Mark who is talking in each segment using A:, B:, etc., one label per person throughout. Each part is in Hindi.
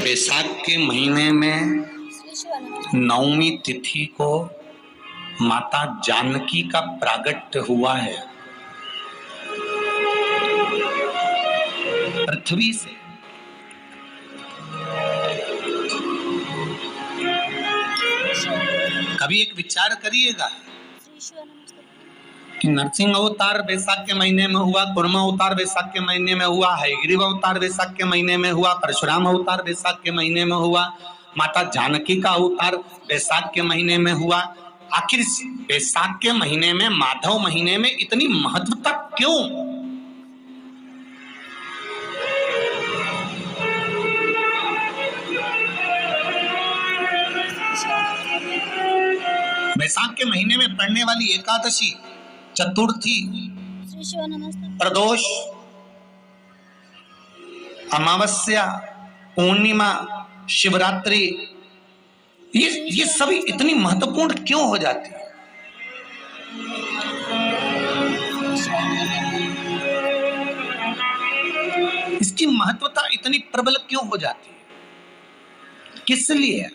A: बैसाख के महीने में नवमी तिथि को माता जानकी का प्रागट्य हुआ है। पृथ्वी से कभी एक विचार करिएगा कि नरसिंह अवतार बैसाख के महीने में हुआ, कुर्मा अवतार बैसाख के महीने में हुआ, हयग्रीव अवतार बैसाख के महीने में हुआ, परशुराम अवतार बैसाख के महीने में हुआ, माता जानकी का अवतार बैसाख के महीने में हुआ। आखिर बैसाख के महीने में, माधव महीने में इतनी महत्वता क्यों? बैसाख के महीने में पड़ने वाली एकादशी, चतुर्थी, प्रदोष, अमावस्या, पूर्णिमा, शिवरात्रि, ये सभी इतनी महत्वपूर्ण क्यों हो जाती है? इसकी महत्वता इतनी प्रबल क्यों हो जाती है? किस लिए?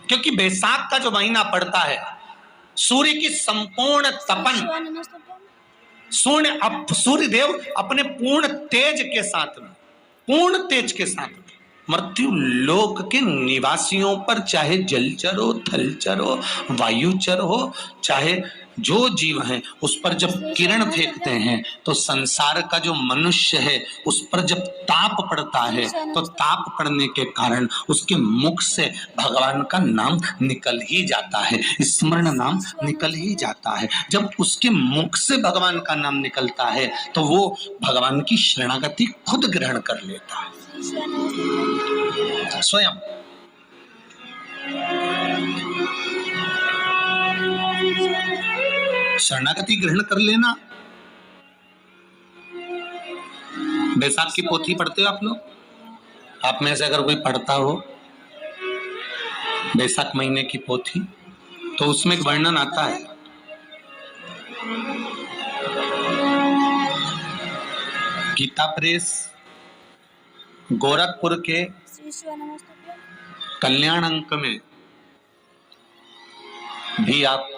A: क्योंकि बैसाख का जो महीना पड़ता है, सूर्य की संपूर्ण तपन, सूर्य देव अपने पूर्ण तेज के साथ में मृत्यु लोक के निवासियों पर, चाहे जलचर हो, थलचर हो, वायुचर हो, चाहे जो जीव हैं, उस पर जब किरण फेंकते हैं तो संसार का जो मनुष्य है उस पर जब ताप पड़ता है तो ताप पड़ने के कारण उसके मुख से भगवान का नाम निकल ही जाता है, स्मरण नाम निकल ही जाता है। जब उसके मुख से भगवान का नाम निकलता है तो वो भगवान की शरणागति खुद ग्रहण कर लेता है स्वयं। शरणागति ग्रहण कर लेना। बैसाख की पोथी पढ़ते हो आप लोग? आप में से अगर कोई पढ़ता हो बैसाख महीने की पोथी, तो उसमें एक वर्णन आता है गीता प्रेस गोरखपुर के कल्याण अंक में भी आप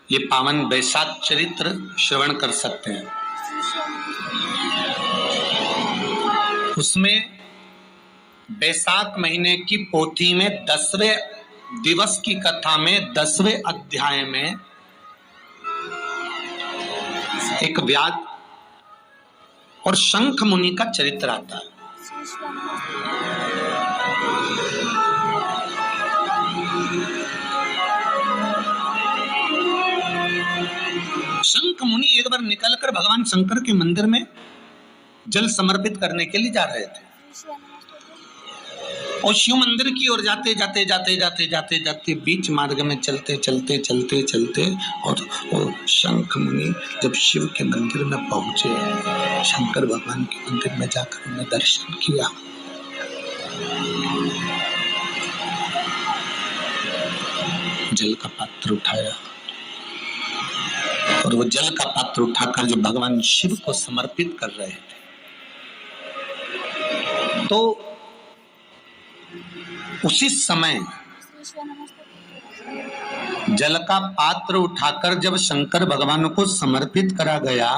A: ये पावन बैसाख चरित्र श्रवण कर सकते हैं। उसमें बैसाख महीने की पोथी में 10वें दिवस की कथा में 10वें अध्याय में एक व्याध और शंख मुनि का चरित्र आता है। शंख मुनि एक बार निकलकर भगवान शंकर के मंदिर में जल समर्पित करने के लिए जा रहे थे और शिव मंदिर की ओर जाते बीच मार्ग में चलते और शंख मुनि जब शिव के मंदिर में पहुंचे, शंकर भगवान के मंदिर में जाकर उन्हें दर्शन किया, जल का पात्र उठाया और वो जल का पात्र उठाकर जब भगवान शिव को समर्पित कर रहे थे तो उसी समय जल का पात्र उठाकर जब शंकर भगवान को समर्पित करा गया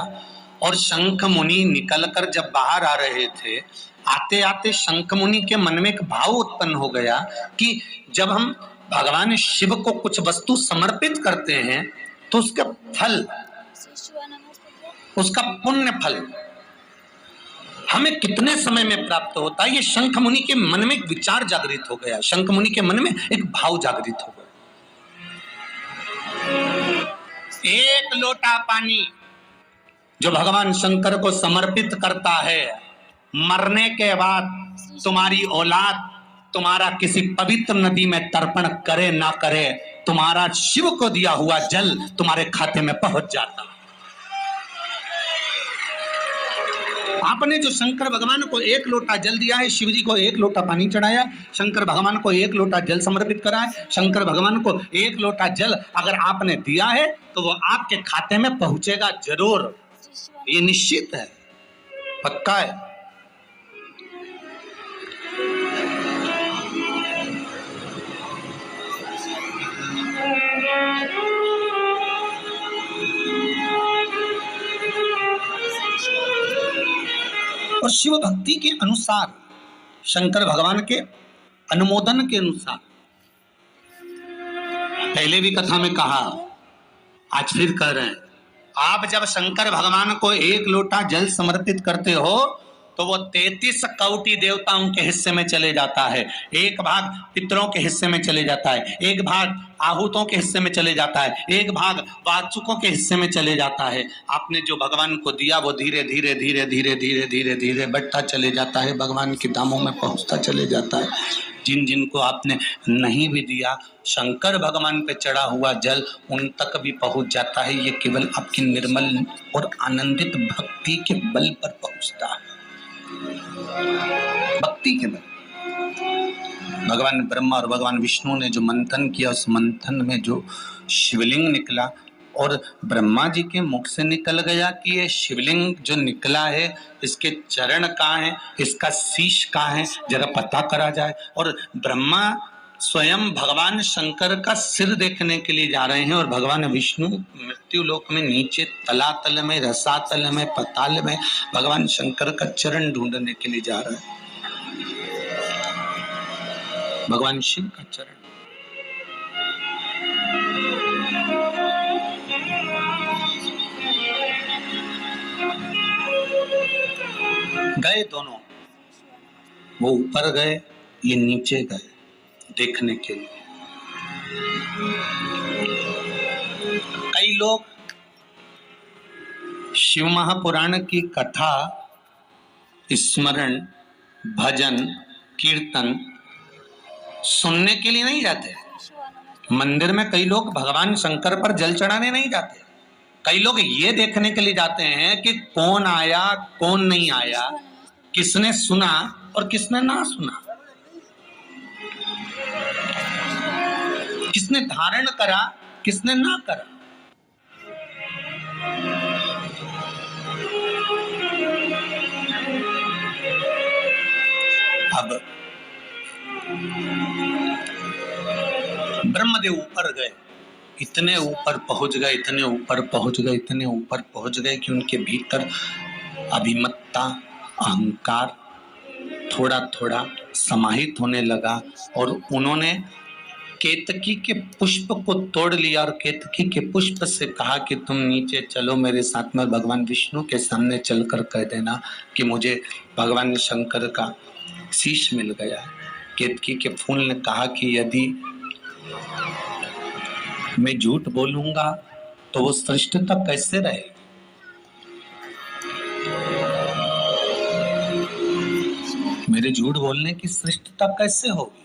A: और शंख मुनि निकलकर जब बाहर आ रहे थे, आते आते शंख मुनि के मन में एक भाव उत्पन्न हो गया कि जब हम भगवान शिव को कुछ वस्तु समर्पित करते हैं तो उसका फल, उसका पुण्य फल हमें कितने समय में प्राप्त होता है। ये शंख मुनि के मन में एक विचार जागृत हो गया, शंख मुनि के मन में एक भाव जागृत हो गया। एक लोटा पानी जो भगवान शंकर को समर्पित करता है, मरने के बाद तुम्हारी औलाद तुम्हारा किसी पवित्र नदी में तर्पण करे ना करे, तुम्हारा शिव को दिया हुआ जल तुम्हारे खाते में पहुंच जाता। आपने जो शंकर भगवान को एक लोटा जल दिया है, शिव जी को एक लोटा पानी चढ़ाया, शंकर भगवान को एक लोटा जल समर्पित करा है, शंकर भगवान को एक लोटा जल अगर आपने दिया है तो वो आपके खाते में पहुंचेगा जरूर, ये निश्चित है, पक्का है। और शिव भक्ति के अनुसार, शंकर भगवान के अनुमोदन के अनुसार, पहले भी कथा में कहा, आज फिर कह रहे हैं, आप जब शंकर भगवान को 1 लोटा जल समर्पित करते हो तो वो 33 कोटि देवताओं के हिस्से में चले जाता है, 1 भाग पितरों के हिस्से में चले जाता है, 1 भाग आहूतों के हिस्से में चले जाता है, 1 भाग वाचुकों के हिस्से में चले जाता है। आपने जो भगवान को दिया वो धीरे धीरे धीरे धीरे धीरे धीरे धीरे बढ़ता चले जाता है, भगवान के धामों में पहुंचता चले जाता है। जिन जिनको आपने नहीं भी दिया, शंकर भगवान पे चढ़ा हुआ जल उन तक भी पहुंच जाता है। ये केवल आपकी निर्मल और आनंदित भक्ति के बल पर पहुंचता है, भक्ति के बल। भगवान ब्रह्मा और भगवान विष्णु ने जो मंथन किया, उस मंथन में जो शिवलिंग निकला, और ब्रह्मा जी के मुख से निकल गया कि ये शिवलिंग जो निकला है इसके चरण कहाँ हैं, इसका शीश कहाँ है, जरा पता करा जाए। और ब्रह्मा स्वयं भगवान शंकर का सिर देखने के लिए जा रहे हैं, और भगवान विष्णु मृत्यु लोक में नीचे तलातल में, रसातल में, पताल में भगवान शंकर का चरण ढूंढने के लिए जा रहे हैं, भगवान शिव का चरण। गए दोनों, वो ऊपर गए, ये नीचे गए देखने के लिए। कई लोग शिव महापुराण की कथा, स्मरण, भजन, कीर्तन सुनने के लिए नहीं जाते। मंदिर में कई लोग भगवान शंकर पर जल चढ़ाने नहीं जाते, कई लोग ये देखने के लिए जाते हैं कि कौन आया कौन नहीं आया, किसने सुना और किसने ना सुना, किसने धारण करा किसने ना करा। अब ब्रह्मदेव ऊपर गए, इतने ऊपर पहुंच गए, इतने ऊपर पहुंच गए, इतने ऊपर पहुंच गए कि उनके भीतर अभिमत्ता, अहंकार थोड़ा थोड़ा समाहित होने लगा, और उन्होंने केतकी के पुष्प को तोड़ लिया और केतकी के पुष्प से कहा कि तुम नीचे चलो मेरे साथ में, भगवान विष्णु के सामने चलकर कह देना कि मुझे भगवान शंकर का शीश मिल गया। केतकी के फूल ने कहा कि यदि मैं झूठ बोलूंगा तो वो श्रेष्ठता कैसे रहेगी, मेरे झूठ बोलने की श्रेष्ठता कैसे होगी।